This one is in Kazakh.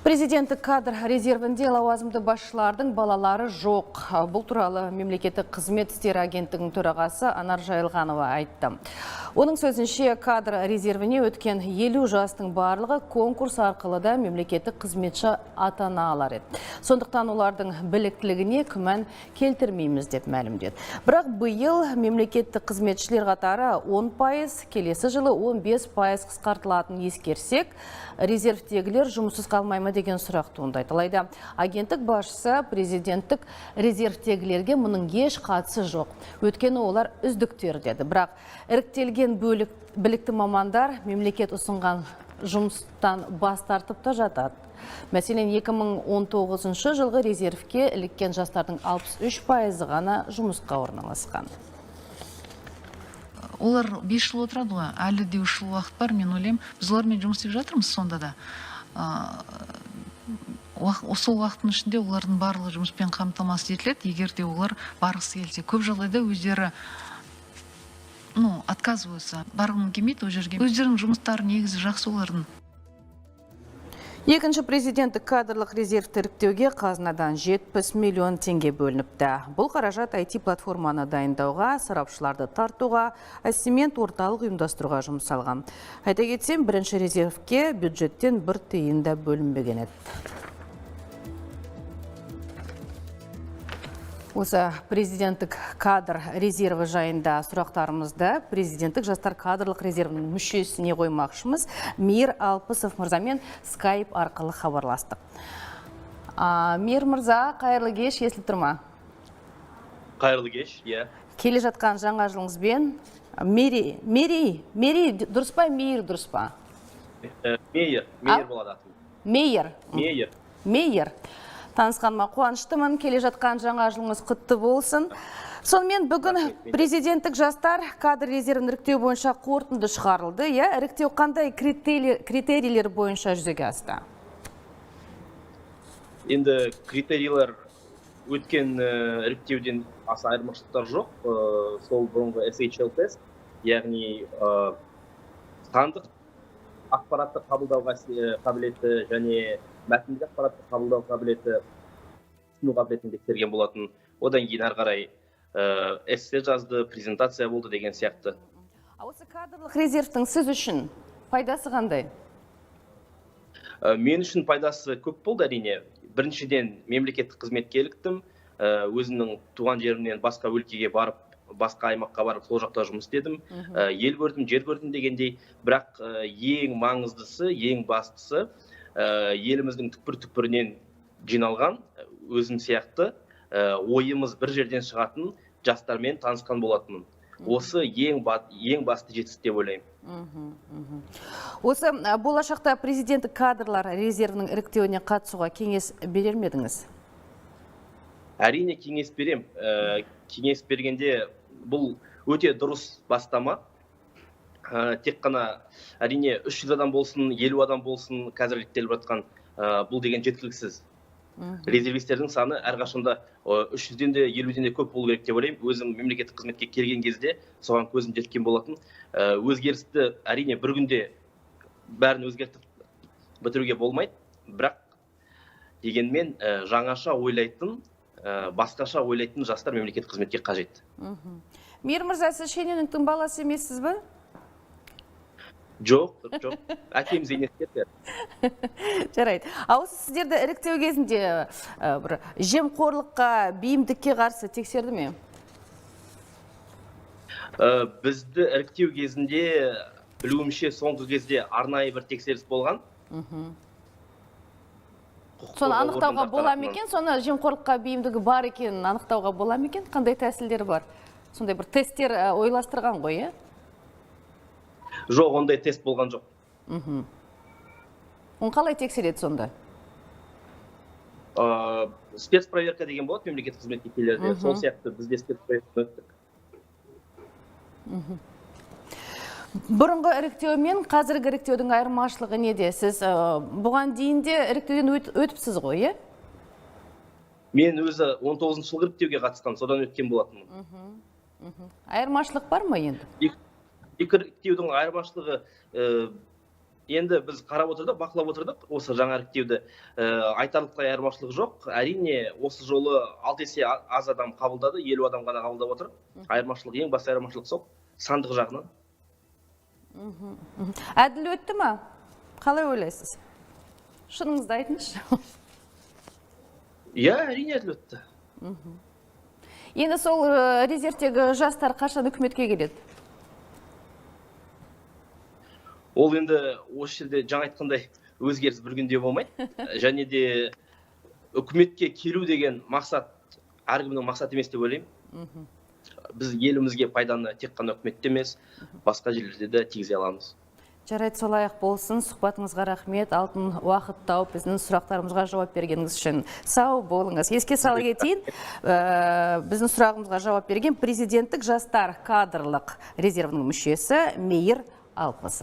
Президенттік кадр резервінде лауазымды басшылардың балалары жоқ. Бұл туралы мемлекеттік қызмет істері агенттігінің төрағасы Анар Жайылғанова айтты. Оның сөзінше кадр резервіне өткен 50 жастың барлығы конкурс арқылы да мемлекеттік қызметші атана алар еді. Сондықтан олардың біліктілігіне күмән келтірмейміз деп мәлімдеді. Бірақ биыл мемлекеттік қызметшілер қатары 10%, келесі жылы 15% қысқартылатынын ескерсек, резервтегілер жұмыссыз қалмаймы деген сұрақ туындайды. Алайда агенттік басшысы президенттік резервтегілерге мұның еш қатысы жоқ. Өйткені олар үздіктер деді. Бірақ іріктелген білікті мамандар мемлекет ұсынған жұмыстан бас тартып та жатады. Мәселен, 2019 жылғы резервке іліккен жастардың 63% ғана жұмысқа орналасқан. Олар 5 жыл отырады ғой, әлі де 3 жыл уақыт бар, мен ойлаймын. Біз олармен жұмыс істеп жатырмыз сонда да. Сол уақыттың ішінде олардың барлығы жұмыспен қамтамасыз етіледі, егер де олар барғысы келсе. Көп жағдайда өздері отказываются, барғым келмейді ол жерге. Өздерінің жұмыстары негізі жақсы олардың. Екінші президенттік кадрлық резервті іріктеуге қазынадан 70 миллион теңге бөлініпті. Бұл қаражат IT-платформаны дайындауға, сарапшыларды тартуға, ассемент орталық ұйымдастыруға жұмсалған. Айта кетсем, бірінші резервке бюджеттен 1 тиын да бөлінбеген еді. Осы президенттік кадр резерві жайында сұрақтарымызды президенттік жастар кадрлық резервінің мүшесіне қоймақшымыз. Мейір Алпысов мырзамен скайп арқылы хабарластық. Мейір мырза, қайырлы кеш, естіліп тұрма? Қайырлы кеш, иә. Келе жатқан жаңа жылыңызбен. Мейір, дұрыс па, Мейір дұрыс па? Мейір болады атым. Мейір. Танысқаныма қуаныштымын, келе жатқан жаңа жылыңыз құтты болсын. Сонымен бүгін президенттік жастар кадр резервін іріктеу бойынша қорытынды шығарылды. Іріктеу қандай критерийлер бойынша жүзеге асты? Енді критерийлер өткен іріктеуден аса айырмашылықтар жоқ. Сол бұрынғы SHL тест, яғни сандық ақпаратты қабылдауға қабілеті және мәтіндік ақпаратты қабылдау қабілеті, түсіну қабілетін тексерген болатын. Одан кейін ары қарай эссе жазды, презентация болды деген сияқты. Осы кадрлық резервтің сіз үшін пайдасы қандай? Мен үшін пайдасы көп болды әрине. Біріншіден мемлекеттік қызметке іліктім. Өзімнің туған жерімнен басқа өлкеге барып, басқа аймаққа барып, сол жақта жұмыс істедім. Ел көрдім, жер көрдім дегендей. Бірақ ең маңыздысы, ең бастысы еліміздің түкпір-түкпірінен жиналған, өзім сияқты ойымыз бір жерден шығатын жастармен танысқан болатынмын. Осы ең басты жетістік деп ойлаймын. Осы болашақта президенттік кадрлар резервінің іріктеуіне қатысуға кеңес берер медіңіз? Әрине кеңес берем. Кеңес бергенде бұл өте дұрыс бастама. Тек қана әрине 300 адам болсын, 50 адам болсын, қазір іріктеліп жатқан бұл деген жеткіліксіз. Резервистердің саны әрқашанда 300-ден де 50-ден де көп болу керек деп ойлаймын. Өзім мемлекеттік қызметке келген кезде соған көзім жеткен болатын. Өзгерісті әрине бір күнде бәрін өзгертіп бітіруге болмайды, бірақ дегенмен жаңаша ойлайтын, басқаша ойлайтын жастар мемлекеттік қызметке қажет. Мейір мырза, сіз шенеуніктің баласы емессіз бе? Жоқ. Әкем зейнеткер. Жарайды. Осы сіздерді іріктеу кезінде бір жемқорлыққа, бейімдікке қарсы тексерді ме? Бізді іріктеу кезінде білуімше соңғы кезде арнайы бір тексеріс болған. Соны анықтауға бола ма екен? Соны жемқорлыққа бейімдігі бар екенін анықтауға бола ма екен? Қандай тәсілдері бар? Сондай бір тесттер ойластырған ғой, Жоқ, ондай тест болған жоқ. Он қалай тексереді сонда? Спецпроверка деген болады мемлекеттік қызметке келерде. Сол сияқты бізде спецпроверка өттік. Бұрынғы іріктеу мен қазіргі іріктеудің айырмашылығы неде? Сіз бұған дейін де іріктеуден өтіпсіз ғой, Мен өзі 19 жылғы іріктеуге қатысқан, содан өткен болатынмын. Айырмашылық бар ма енді? Екі іріктеудің айырмашылығы енді біз қарап отырдық, бақылап отырдық осы жаңа іріктеуді. Айтарлықтай айырмашылық жоқ. Әрине осы жолы 6 есе аз адам қабылдады, 50 адам ғана қабылдап отыр. Айырмашылық, ең басты айырмашылық сол сандық жағынан. Әділ өтті ма? Қалай ойлайсыз? Шыныңызды айтыңызшы. Иә, әрине әділ өтті. Енді сол резервтегі жастар қашан үкіметке келеді? Ол енді осы жерде жаңа айтқандай өзгеріс бір күнде болмайды. Және де үкіметке келу деген мақсат әркімнің мақсаты емес деп ойлаймын. Біз елімізге пайданы тек қана үкіметте емес, басқа жерлерде де тигізе аламыз. Жарайды, солай болсын. Сұхбатыңызға рахмет. Алтын уақыт тауып біздің сұрақтарымызға жауап бергеніңіз үшін сау болыңыз. Еске сала кетейін, біздің сұрағымызға жауап берген президенттік жастар кадрлық резервінің мүшесі Мейір Алпысов.